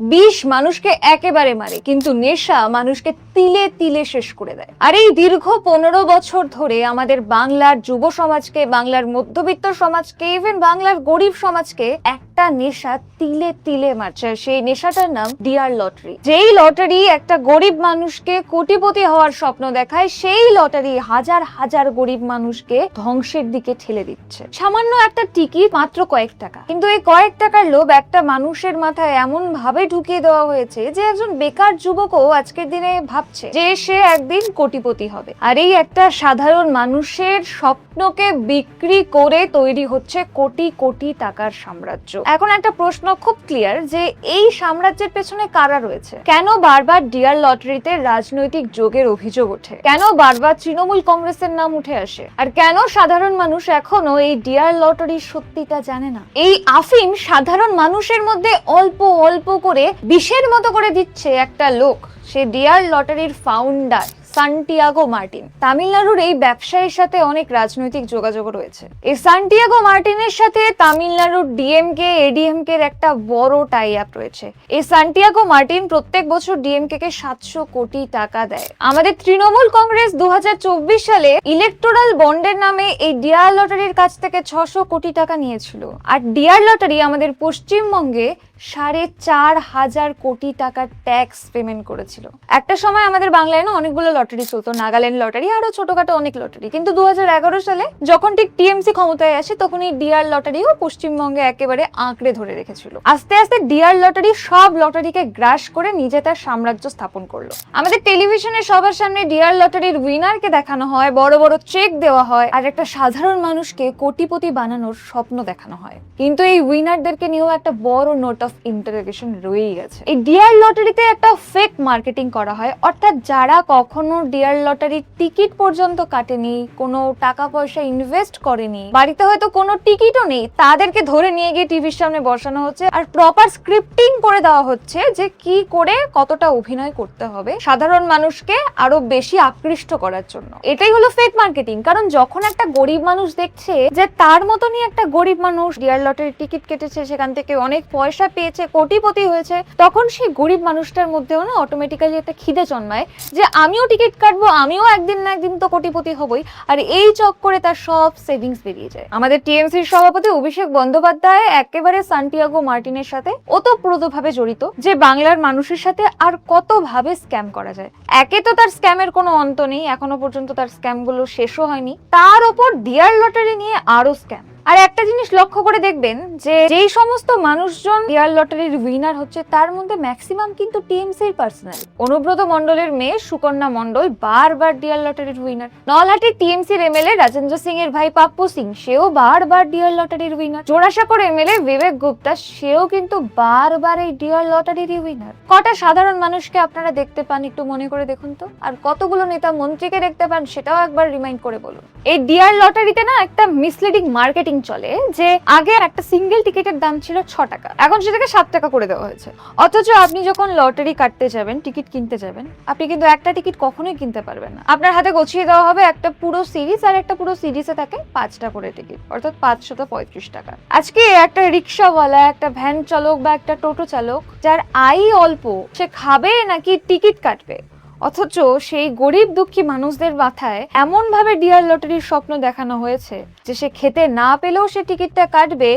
বিষ মানুষকে একেবারে মারে, কিন্তু নেশা মানুষকে তিলে তিলে শেষ করে দেয়। আর এই দীর্ঘ 15 বছর ধরে আমাদের বাংলার যুব সমাজকে, বাংলার মধ্যবিত্ত সমাজকে, ইভেন বাংলার গরিব সমাজকে একটা নেশা তিলে তিলে মারছে। সেই নেশাটার নাম ডিয়ার লটারি। যেই লটারি একটা গরিব মানুষকে কোটিপতি হওয়ার স্বপ্ন দেখায়, সেই লটারি হাজার হাজার গরিব মানুষকে ধ্বংসের দিকে ঠেলে দিচ্ছে। সামান্য একটা টিকিট মাত্র কয়েক টাকা, কিন্তু এই কয়েক টাকার লোভ একটা মানুষের মাথায় এমন ভাবে ঢুকিয়ে দেওয়া হয়েছে যে একজন বেকার যুবকও আজকের দিনে ভাবছে যে সে একদিন কোটিপতি হবে। আর এই একটা সাধারণ মানুষের স্বপ্নকে বিক্রি করে তৈরি হচ্ছে কোটি কোটি টাকার সাম্রাজ্য। এখন একটা প্রশ্ন খুব ক্লিয়ার যে এই সাম্রাজ্যের পেছনে কারা রয়েছে? কেন বারবার ডিয়ার লটারিতে রাজনৈতিক যোগের অভিযোগ ওঠে? কেন বারবার তৃণমূল কংগ্রেসের নাম উঠে আসে? আর কেন সাধারণ মানুষ এখনো এই ডিয়ার লটারির সত্যিটা জানে না? এই আফিম সাধারণ মানুষের মধ্যে অল্প অল্প করে বিষের মতো করে দিচ্ছে একটা লোক, সে ডিয়ার লটারির ফাউন্ডার সান্টিয়াগো মার্টিন। তামিলনাড়ুর এই ব্যবসায়ীর সাথে অনেক রাজনৈতিক যোগাযোগ রয়েছে। এই সান্টিয়াগো মার্টিনের সাথে তামিলনাড়ুর ডিএমকে এডিএমকে এর একটা বড় টাই আপ রয়েছে। এই সান্টিয়াগো মার্টিন প্রত্যেক বছর ডিএমকে কে 700 কোটি টাকা দেয়। আমাদের তৃণমূল কংগ্রেস 2024 সালে ইলেকটোরাল বন্ডের নামে এই ডিয়ার লটারির কাছ থেকে 600 কোটি টাকা নিয়েছিল। আর ডিয়ার লটারি আমাদের পশ্চিমবঙ্গে 4,500 কোটি টাকার ট্যাক্স পেমেন্ট করেছিল। একটা সময় আমাদের বাংলায় না অনেকগুলো লটারি চলতো, নাগাল্যান্ড লটারি, আরো ছোটখাটো অনেক লটারি। কিন্তু 2011 সালে যখন ঠিক টিএমসি ক্ষমতায় আসে, তখন এই ডিয়ার লটারিও পশ্চিমবঙ্গে একেবারে আঁকড়ে ধরে রেখেছিল। আস্তে আস্তে ডিয়ার লটারি সব লটারিকে গ্রাস করে নিজে তার সাম্রাজ্য স্থাপন করলো। আমাদের টেলিভিশনে সবার সামনে ডিয়ার লটারির উইনারকে দেখানো হয়, বড় বড় চেক দেওয়া হয়, আর একটা সাধারণ মানুষকে কোটিপতি বানানোর স্বপ্ন দেখানো হয়। কিন্তু এই উইনারদেরকে নিয়েও একটা বড় নোট অফ ইন্টারোগেশন রয়েই গেছে। এই ডিয়ার লটারিতে একটা ফেক মার্কেটিং করা হয়, অর্থাৎ যারা কখনো ডিয়ার লটারির টিকিট পর্যন্ত কাটেনি, কোনো টাকা পয়সা ইনভেস্ট করেনি, বাড়িতে হয়তো কোনো টিকিটও নেই, তাদেরকে ধরে নিয়ে গিয়ে টিভির সামনে বসানো হচ্ছে আর প্রপার স্ক্রিপ্টিং করে দেওয়া হচ্ছে যে কি করে কতটা অভিনয় করতে হবে সাধারণ মানুষকে আরো বেশি আকৃষ্ট করার জন্য। এটাই হলো ফেক মার্কেটিং। কারণ যখন একটা গরিব মানুষ দেখছে যে তার মতনই একটা গরিব মানুষ ডিয়ার লটারির টিকিট কেটেছে, সেখান থেকে অনেক পয়সা পেয়েছে, কোটিপতি হয়েছে, তখন সেই গরিব মানুষটার মধ্যেও না অটোমেটিক্যালি একটা খিদে জন্মায় যে আমিও টিকিট কাটবো, আমিও একদিন না একদিন তো কোটিপতি হবই। আর এই চক্করে তার সব সেভিংস বেরিয়ে যায়। আমাদের টিএমসির সভাপতি অভিষেক বন্দ্যোপাধ্যায় একেবারে সান্টিয়াগো মার্টিনের সাথে ওতপ্রোতভাবে জড়িত যে বাংলার মানুষের সাথে আর কতভাবে স্ক্যাম করা যায়। একে তো তার স্ক্যামের কোনো অন্ত নেই, এখনো পর্যন্ত তার স্ক্যামগুলো শেষও হয়নি, তার ওপর ডিয়ার লটারি নিয়ে আরো স্ক্যাম। আর একটা জিনিস লক্ষ্য করে দেখবেন যে যেই সমস্ত মানুষজন ডিয়ার লটারির উইনার হচ্ছে তার মধ্যে ম্যাক্সিমাম কিন্তু টিএমসির পার্সোনাল। অনুব্রত মণ্ডলের মেয়ে সুকন্যা মণ্ডল বারবার ডিয়ার লটারির উইনার। নলহাটির টিএমসির এমএলএ রাজেন্দ্র সিং এর ভাই পাপ্পু সিং, সেও বারবার ডিয়ার লটারির উইনার। জোড়াসাঁকোর এমএলএ বিবেক গুপ্তা, সেও কিন্তু বারবার এই ডিয়ার লটারির উইনার। কটা সাধারণ মানুষকে আপনারা দেখতে পান একটু মনে করে দেখুন তো? আর কতগুলো নেতা মন্ত্রীকে দেখতে পান সেটাও একবার রিমাইন্ড করে বলুন। এই ডিয়ার লটারিতে না একটা মিসলিডিং মার্কেটিং চলে যে আগে একটা সিঙ্গেল টিকিটের দাম ছিল 6 টাকা, এখন সেটাকে 7 টাকা করে দেওয়া হয়েছে। অথচ আপনি যখন লটারি কাটতে যাবেন, টিকিট কিনতে যাবেন, আপনি কিন্তু একটা টিকিট কখনোই কিনতে পারবেন না। আপনার হাতে গছিয়ে দেওয়া হবে একটা পুরো সিরিজ, আর একটা পুরো সিরিজে থাকে 5টা করে টিকিট, অর্থাৎ 535 টাকা। আজকে একটা রিক্সাওয়ালা, একটা ভ্যান চালক বা একটা টোটো চালক যার আয় অল্প, সে খাবে নাকি টিকিট কাটবে? অথচ সেই গরিব দুঃখী মানুষদের মাথায় এমন ভাবে ডিয়ার লটারির স্বপ্ন দেখানো হয়েছে যে সে খেতে না পেলেও সে টিকিটটা কাটবে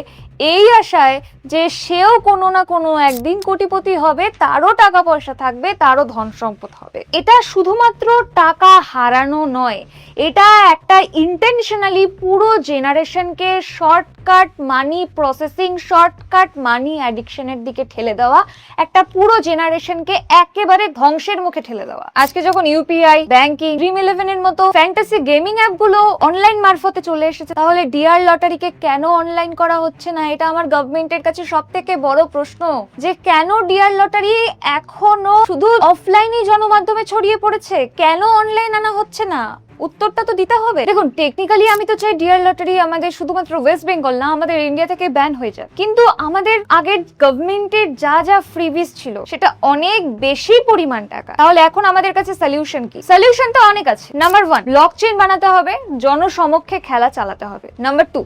এই আশায় যে সেও কোনো না কোনো একদিন কোটিপতি হবে, তারও টাকা পয়সা থাকবে, তারও ধন সম্পদ হবে। এটা শুধুমাত্র টাকা হারানো নয়, এটা একটা ইন্টেনশনালি পুরো জেনারেশনকে শর্টকাট মানি প্রসেসিং, শর্টকাট মানি অ্যাডিকশনের দিকে ঠেলে দেওয়া, একটা পুরো জেনারেশনকে একেবারে ধ্বংসের মুখে ঠেলে দেওয়া। আজকে যখন ইউপিআই, ব্যাংকিং, ড্রিম11 এর মতো ফ্যান্টাসি গেমিং অ্যাপগুলো অনলাইন মারফতে চলে এসেছে, তাহলে ডিয়ার লটারিকে কেন অনলাইন করা হচ্ছে না? এটা আমার গভর্নমেন্টের কাছে সবথেকে বড় প্রশ্ন, যে কেন ডিয়ার লটারি এখনো শুধু অফলাইনই জনমাধ্যমে ছড়িয়ে পড়েছে, কেন অনলাইন আনা হচ্ছে না? উত্তরটা তো দিতে হবে। দেখুন, টেকনিক্যালি আমি তো চাই ডিয়ার লটারি আমাদের শুধুমাত্র ওয়েস্ট বেঙ্গল না, আমাদের ইন্ডিয়া থেকে ব্যান হয়ে যায়। কিন্তু আমাদের আগের গভর্নমেন্টের যা যা ফ্রিবিস ছিল সেটা অনেক বেশি পরিমাণ টাকা। তাহলে এখন আমাদের কাছে সলিউশন কি? সলিউশন তো অনেক আছে। নাম্বার 1, ব্লকচেইন বানাতে হবে, জনসমক্ষে খেলা চালাতে হবে। নাম্বার 2,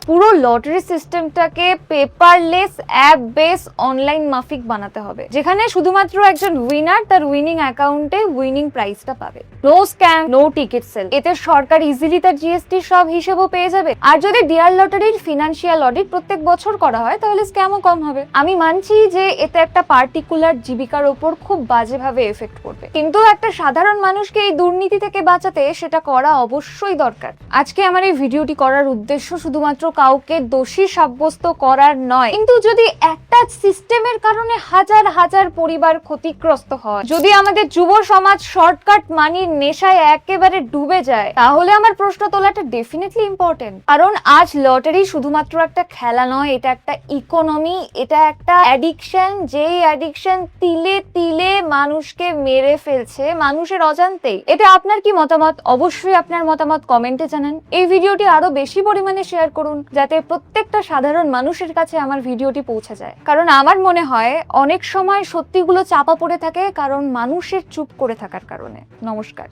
পুরো লটারি সিস্টেমটাকে পেপারলেস অ্যাপ বেস অনলাইন মাফিক বানাতে হবে, যেখানে শুধুমাত্র একজন উইনার তার উইনিং অ্যাকাউন্টে উইনিং প্রাইজটা পাবে। No scam, no ticket sale. এতে সরকার ইজিলি তার জিএসটি সব হিসেবও পেয়ে যাবে। আর যদি ডিয়ার লটারির ফিনান্সিয়াল অডিট প্রত্যেক বছর করা হয় তাহলে স্ক্যামও কম হবে। আমি মানছি যে এতে একটা পার্টিকুলার জীবিকার ওপর খুব বাজেভাবে এফেক্ট করবে, কিন্তু একটা সাধারণ মানুষকে এই দুর্নীতি থেকে বাঁচাতে সেটা করা অবশ্যই দরকার। আজকে আমার এই ভিডিওটি করার উদ্দেশ্য শুধুমাত্র কাউকে দোষী সাব্যস্ত করার নয়, কিন্তু যদি একটা সিস্টেমের কারণে হাজার হাজার পরিবার ক্ষতিগ্রস্ত হয়, যদি আমাদের যুব সমাজ শর্টকাট মানির নেশায় একেবারে ডুবে যায়, তাহলে আমার প্রশ্ন তোলাটা ডেফিনেটলি ইম্পর্টেন্ট। কারণ আজ লটারি শুধুমাত্র একটা খেলা নয়, এটা একটা ইকোনমি, এটা একটা অ্যাডিকশন, যেই অ্যাডিকশন তিলে তিলে মানুষকে মেরে ফেলছে মানুষের অজান্তেই। এটা আপনার কি মতামত? অবশ্যই আপনার মতামত কমেন্টে জানান। এই ভিডিওটি আরো বেশি পরিমাণে শেয়ার করুন, যাতে প্রত্যেকটা সাধারণ মানুষের কাছে আমার ভিডিওটি পৌঁছে যায়। কারণ আমার মনে হয় অনেক সময় সত্যিগুলো চাপা পড়ে থাকে কারণ মানুষের চুপ করে থাকার কারণে। নমস্কার।